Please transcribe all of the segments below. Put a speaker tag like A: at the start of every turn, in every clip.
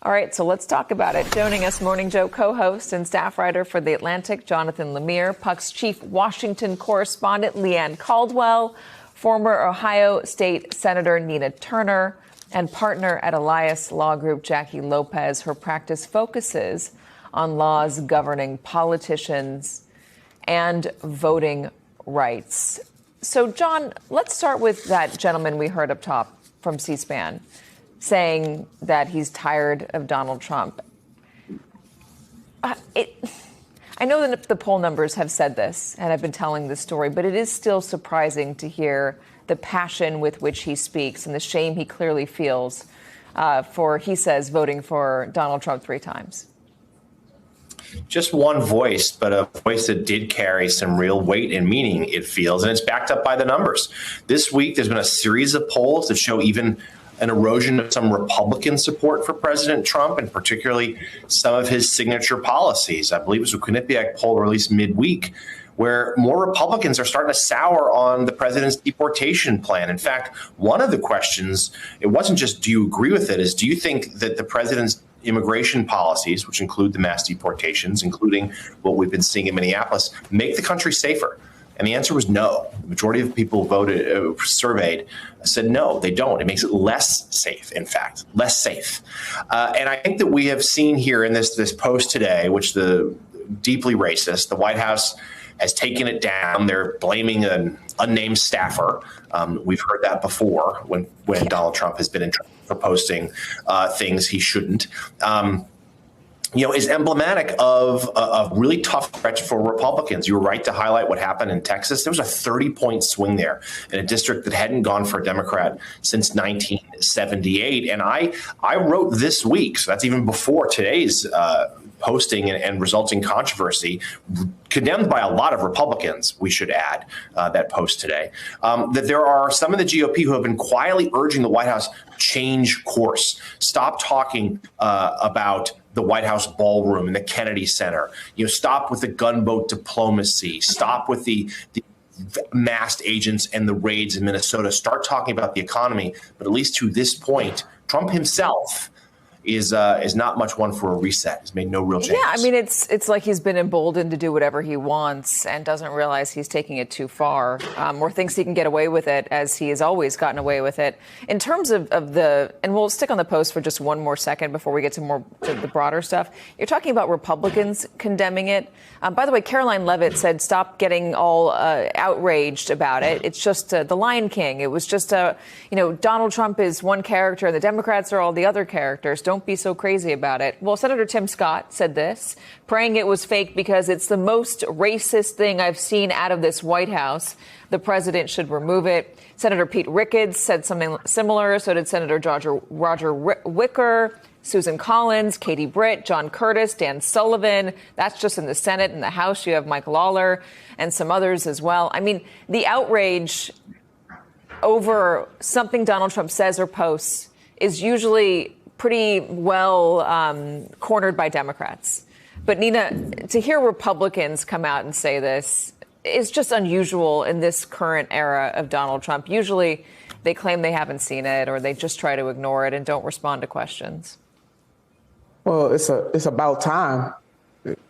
A: All right, so let's talk about it. Joining us, Morning Joe co-host and staff writer for The Atlantic, Jonathan Lemire, Puck's chief Washington correspondent, Leanne Caldwell, former Ohio State Senator Nina Turner, and partner at Elias Law Group, Jackie Lopez. Her practice focuses on laws governing politicians and voting rights. So, John, let's start with that gentleman we heard up top from C-SPAN saying that he's tired of Donald Trump. I know that the poll numbers have said this, and I've been telling this story, but it is still surprising to hear the passion with which he speaks and the shame he clearly feels for, he says, voting for Donald Trump 3 times.
B: Just one voice, but a voice that did carry some real weight and meaning, it feels, and it's backed up by the numbers. This week, there's been a series of polls that show even an erosion of some Republican support for President Trump, and particularly some of his signature policies. I believe it was a Quinnipiac poll released midweek, where more Republicans are starting to sour on the president's deportation plan. In fact, one of the questions, it wasn't just do you agree with it, is do you think that the president's immigration policies, which include the mass deportations, including what we've been seeing in Minneapolis, make the country safer? And the answer was no. The majority of people voted, surveyed, said no, they don't. It makes it less safe, in fact, less safe. And I think that we have seen here in this post today, which the deeply racist, the White House has taken it down. They're blaming an unnamed staffer. We've heard that before when Donald Trump has been in trouble for posting things he shouldn't. Is emblematic of a really tough stretch for Republicans. You were right to highlight what happened in Texas. There was a 30-point swing there in a district that hadn't gone for a Democrat since 1978. And I wrote this week, so that's even before today's posting and resulting controversy, condemned by a lot of Republicans, we should add, that post today, that there are some of the GOP who have been quietly urging the White House change course, stop talking about the White House ballroom and the Kennedy Center, stop with the gunboat diplomacy, stop with the masked agents and the raids in Minnesota, start talking about the economy. But at least to this point, Trump himself is not much one for a reset. He's made no real changes.
A: Yeah, I mean, it's like he's been emboldened to do whatever he wants and doesn't realize he's taking it too far, or thinks he can get away with it as he has always gotten away with it. In terms of and we'll stick on the post for just one more second before we get to the broader stuff. You're talking about Republicans condemning it. By the way, Caroline Levitt said, stop getting all outraged about it. It's just the Lion King. It was just Donald Trump is one character and the Democrats are all the other characters. Don't be so crazy about it. Well, Senator Tim Scott said this, praying it was fake because it's the most racist thing I've seen out of this White House. The president should remove it. Senator Pete Ricketts said something similar. So did Senator Roger Wicker, Susan Collins, Katie Britt, John Curtis, Dan Sullivan. That's just in the Senate. In the House, you have Mike Lawler and some others as well. I mean, the outrage over something Donald Trump says or posts is usually pretty well cornered by Democrats. But Nina, to hear Republicans come out and say this is just unusual in this current era of Donald Trump. Usually they claim they haven't seen it or they just try to ignore it and don't respond to questions.
C: Well, it's about time,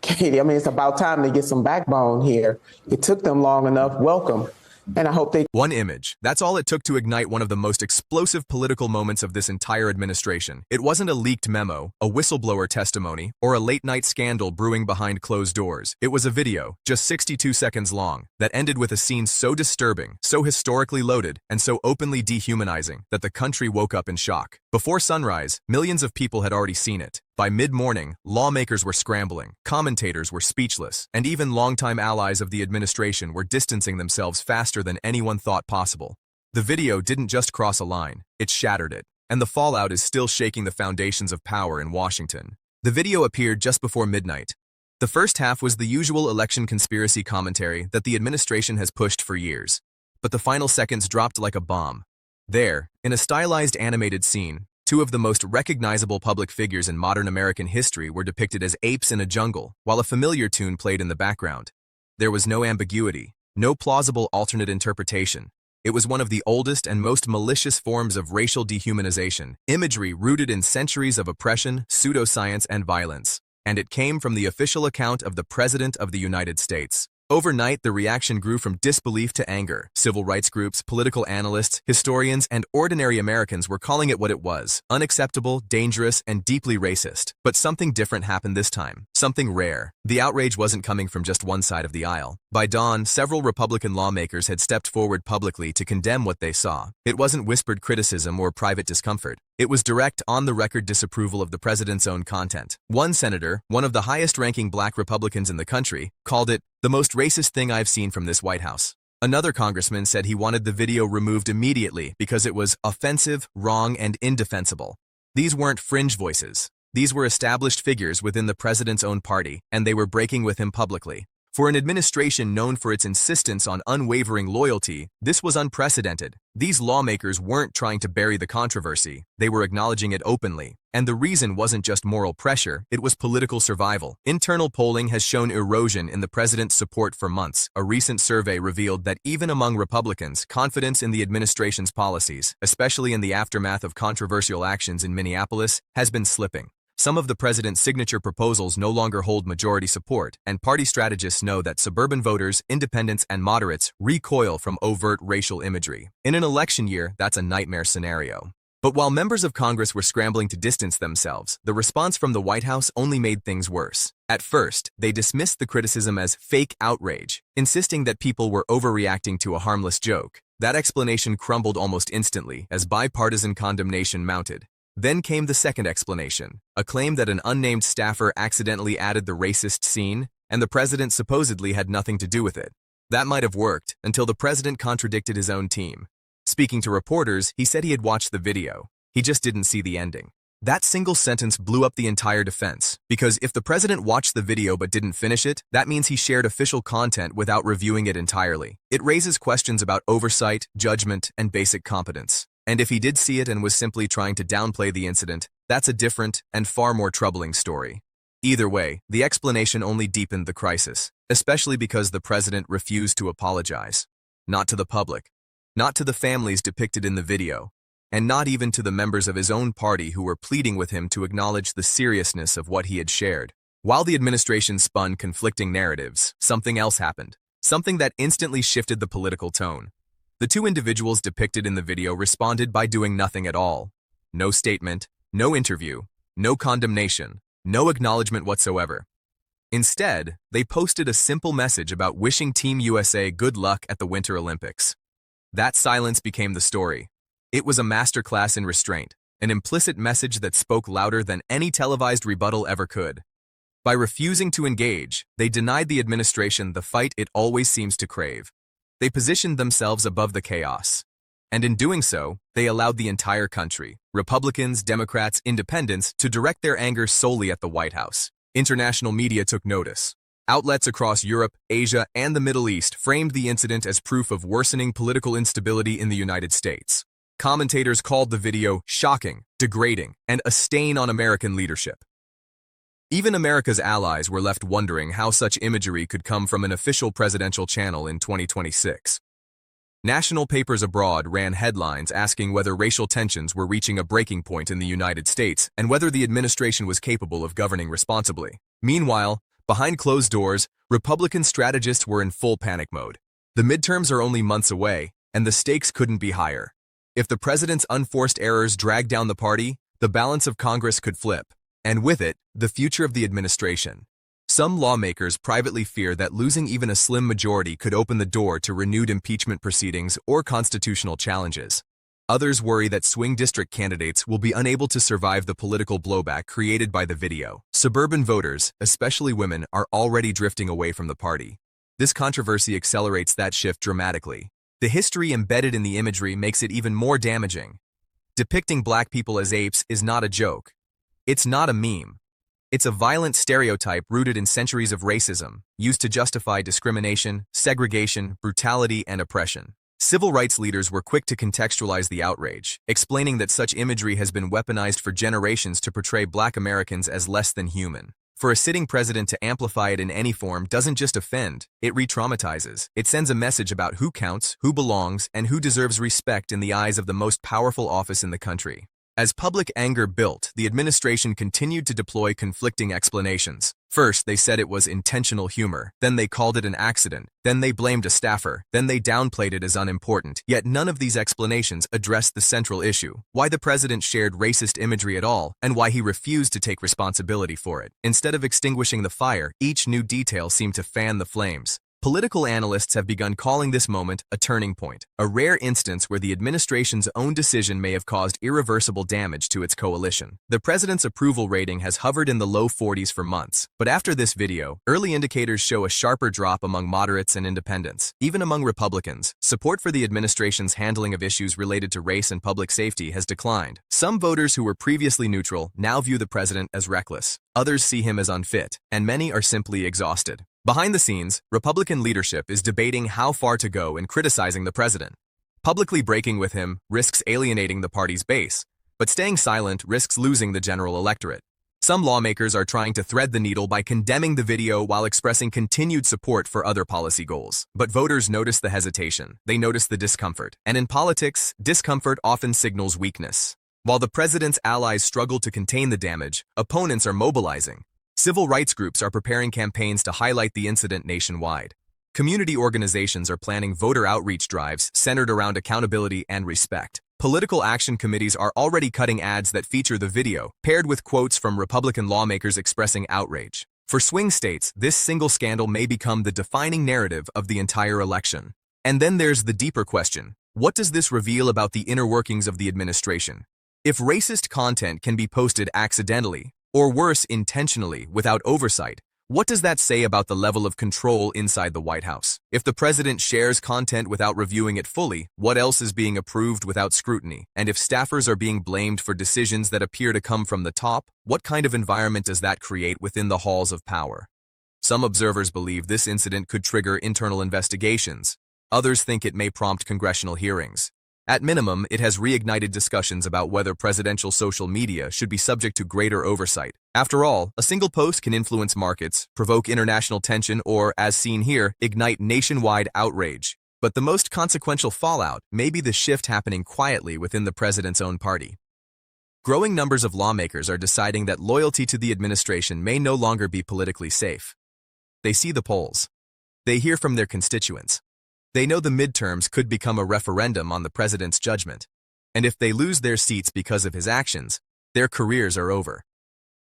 C: Katie. I mean, it's about time to get some backbone here. It took them long enough. Welcome. And I hope they...
D: One image. That's all it took to ignite one of the most explosive political moments of this entire administration. It wasn't a leaked memo, a whistleblower testimony, or a late-night scandal brewing behind closed doors. It was a video, just 62 seconds long, that ended with a scene so disturbing, so historically loaded, and so openly dehumanizing that the country woke up in shock. Before sunrise, millions of people had already seen it. By mid-morning, lawmakers were scrambling, commentators were speechless, and even longtime allies of the administration were distancing themselves faster than anyone thought possible. The video didn't just cross a line, it shattered it, and the fallout is still shaking the foundations of power in Washington. The video appeared just before midnight. The first half was the usual election conspiracy commentary that the administration has pushed for years. But the final seconds dropped like a bomb. There, in a stylized animated scene, two of the most recognizable public figures in modern American history were depicted as apes in a jungle, while a familiar tune played in the background. There was no ambiguity, no plausible alternate interpretation. It was one of the oldest and most malicious forms of racial dehumanization, imagery rooted in centuries of oppression, pseudoscience, and violence. And it came from the official account of the President of the United States. Overnight, the reaction grew from disbelief to anger. Civil rights groups, political analysts, historians, and ordinary Americans were calling it what it was: unacceptable, dangerous, and deeply racist. But something different happened this time. Something rare. The outrage wasn't coming from just one side of the aisle. By dawn, several Republican lawmakers had stepped forward publicly to condemn what they saw. It wasn't whispered criticism or private discomfort. It was direct, on-the-record disapproval of the president's own content. One senator, one of the highest-ranking black Republicans in the country, called it the most racist thing I've seen from this White House. Another congressman said he wanted the video removed immediately because it was offensive, wrong, and indefensible. These weren't fringe voices. These were established figures within the president's own party, and they were breaking with him publicly. For an administration known for its insistence on unwavering loyalty, this was unprecedented. These lawmakers weren't trying to bury the controversy, they were acknowledging it openly. And the reason wasn't just moral pressure, it was political survival. Internal polling has shown erosion in the president's support for months. A recent survey revealed that even among Republicans, confidence in the administration's policies, especially in the aftermath of controversial actions in Minneapolis, has been slipping. Some of the president's signature proposals no longer hold majority support, and party strategists know that suburban voters, independents, and moderates recoil from overt racial imagery. In an election year, that's a nightmare scenario. But while members of Congress were scrambling to distance themselves, the response from the White House only made things worse. At first, they dismissed the criticism as fake outrage, insisting that people were overreacting to a harmless joke. That explanation crumbled almost instantly as bipartisan condemnation mounted. Then came the second explanation, a claim that an unnamed staffer accidentally added the racist scene, and the president supposedly had nothing to do with it. That might have worked, until the president contradicted his own team. Speaking to reporters, he said he had watched the video. He just didn't see the ending. That single sentence blew up the entire defense, because if the president watched the video but didn't finish it, that means he shared official content without reviewing it entirely. It raises questions about oversight, judgment, and basic competence. And if he did see it and was simply trying to downplay the incident, that's a different and far more troubling story. Either way, the explanation only deepened the crisis, especially because the president refused to apologize. Not to the public, not to the families depicted in the video, and not even to the members of his own party who were pleading with him to acknowledge the seriousness of what he had shared. While the administration spun conflicting narratives, something else happened, something that instantly shifted the political tone. The two individuals depicted in the video responded by doing nothing at all. No statement, no interview, no condemnation, no acknowledgement whatsoever. Instead, they posted a simple message about wishing Team USA good luck at the Winter Olympics. That silence became the story. It was a masterclass in restraint, an implicit message that spoke louder than any televised rebuttal ever could. By refusing to engage, they denied the administration the fight it always seems to crave. They positioned themselves above the chaos. And in doing so, they allowed the entire country, Republicans, Democrats, Independents, to direct their anger solely at the White House. International media took notice. Outlets across Europe, Asia, and the Middle East framed the incident as proof of worsening political instability in the United States. Commentators called the video shocking, degrading, and a stain on American leadership. Even America's allies were left wondering how such imagery could come from an official presidential channel in 2026. National papers abroad ran headlines asking whether racial tensions were reaching a breaking point in the United States and whether the administration was capable of governing responsibly. Meanwhile, behind closed doors, Republican strategists were in full panic mode. The midterms are only months away, and the stakes couldn't be higher. If the president's unforced errors dragged down the party, the balance of Congress could flip. And with it, the future of the administration. Some lawmakers privately fear that losing even a slim majority could open the door to renewed impeachment proceedings or constitutional challenges. Others worry that swing district candidates will be unable to survive the political blowback created by the video. Suburban voters, especially women, are already drifting away from the party. This controversy accelerates that shift dramatically. The history embedded in the imagery makes it even more damaging. Depicting black people as apes is not a joke. It's not a meme. It's a violent stereotype rooted in centuries of racism, used to justify discrimination, segregation, brutality, and oppression. Civil rights leaders were quick to contextualize the outrage, explaining that such imagery has been weaponized for generations to portray black Americans as less than human. For a sitting president to amplify it in any form doesn't just offend, it re-traumatizes. It sends a message about who counts, who belongs, and who deserves respect in the eyes of the most powerful office in the country. As public anger built, the administration continued to deploy conflicting explanations. First, they said it was intentional humor. Then they called it an accident. Then they blamed a staffer. Then they downplayed it as unimportant. Yet none of these explanations addressed the central issue: why the president shared racist imagery at all, and why he refused to take responsibility for it. Instead of extinguishing the fire, each new detail seemed to fan the flames. Political analysts have begun calling this moment a turning point, a rare instance where the administration's own decision may have caused irreversible damage to its coalition. The president's approval rating has hovered in the low 40s for months, but after this video, early indicators show a sharper drop among moderates and independents. Even among Republicans, support for the administration's handling of issues related to race and public safety has declined. Some voters who were previously neutral now view the president as reckless. Others see him as unfit, and many are simply exhausted. Behind the scenes, Republican leadership is debating how far to go in criticizing the president. Publicly breaking with him risks alienating the party's base, but staying silent risks losing the general electorate. Some lawmakers are trying to thread the needle by condemning the video while expressing continued support for other policy goals. But voters notice the hesitation, they notice the discomfort. And in politics, discomfort often signals weakness. While the president's allies struggle to contain the damage, opponents are mobilizing. Civil rights groups are preparing campaigns to highlight the incident nationwide. Community organizations are planning voter outreach drives centered around accountability and respect. Political action committees are already cutting ads that feature the video, paired with quotes from Republican lawmakers expressing outrage. For swing states, this single scandal may become the defining narrative of the entire election. And then there's the deeper question: what does this reveal about the inner workings of the administration? If racist content can be posted accidentally, or worse, intentionally, without oversight, what does that say about the level of control inside the White House? If the president shares content without reviewing it fully, what else is being approved without scrutiny? And if staffers are being blamed for decisions that appear to come from the top, what kind of environment does that create within the halls of power? Some observers believe this incident could trigger internal investigations. Others think it may prompt congressional hearings. At minimum, it has reignited discussions about whether presidential social media should be subject to greater oversight. After all, a single post can influence markets, provoke international tension, or, as seen here, ignite nationwide outrage. But the most consequential fallout may be the shift happening quietly within the president's own party. Growing numbers of lawmakers are deciding that loyalty to the administration may no longer be politically safe. They see the polls. They hear from their constituents. They know the midterms could become a referendum on the president's judgment. And if they lose their seats because of his actions, their careers are over.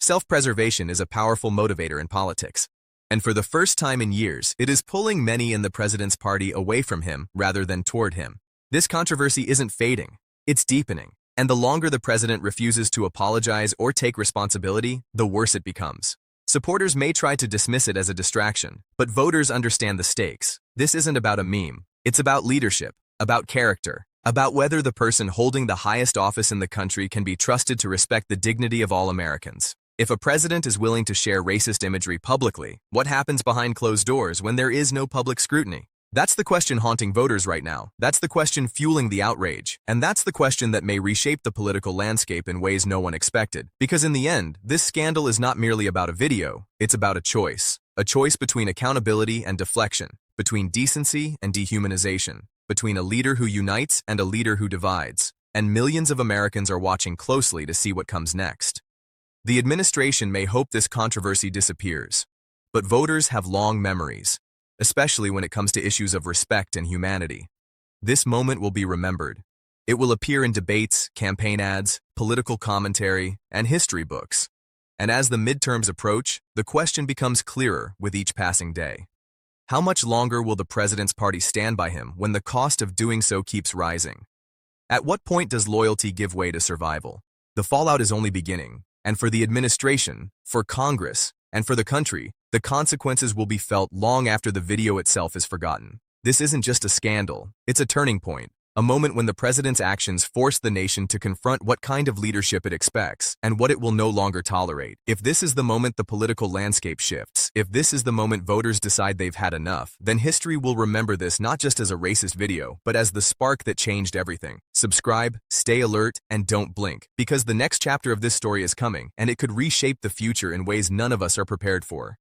D: Self-preservation is a powerful motivator in politics. And for the first time in years, it is pulling many in the president's party away from him rather than toward him. This controversy isn't fading, it's deepening. And the longer the president refuses to apologize or take responsibility, the worse it becomes. Supporters may try to dismiss it as a distraction, but voters understand the stakes. This isn't about a meme. It's about leadership, about character, about whether the person holding the highest office in the country can be trusted to respect the dignity of all Americans. If a president is willing to share racist imagery publicly, what happens behind closed doors when there is no public scrutiny? That's the question haunting voters right now. That's the question fueling the outrage. And that's the question that may reshape the political landscape in ways no one expected. Because in the end, this scandal is not merely about a video, it's about a choice. A choice between accountability and deflection, between decency and dehumanization, between a leader who unites and a leader who divides. And millions of Americans are watching closely to see what comes next. The administration may hope this controversy disappears, but voters have long memories, especially when it comes to issues of respect and humanity. This moment will be remembered. It will appear in debates, campaign ads, political commentary, and history books. And as the midterms approach, the question becomes clearer with each passing day. How much longer will the president's party stand by him when the cost of doing so keeps rising? At what point does loyalty give way to survival? The fallout is only beginning, and for the administration, for Congress, and for the country, the consequences will be felt long after the video itself is forgotten. This isn't just a scandal, it's a turning point, A moment when the president's actions force the nation to confront what kind of leadership it expects and what it will no longer tolerate. If this is the moment the political landscape shifts, if this is the moment voters decide they've had enough, then history will remember this not just as a racist video, but as the spark that changed everything. Subscribe, stay alert, and don't blink, because the next chapter of this story is coming, and it could reshape the future in ways none of us are prepared for.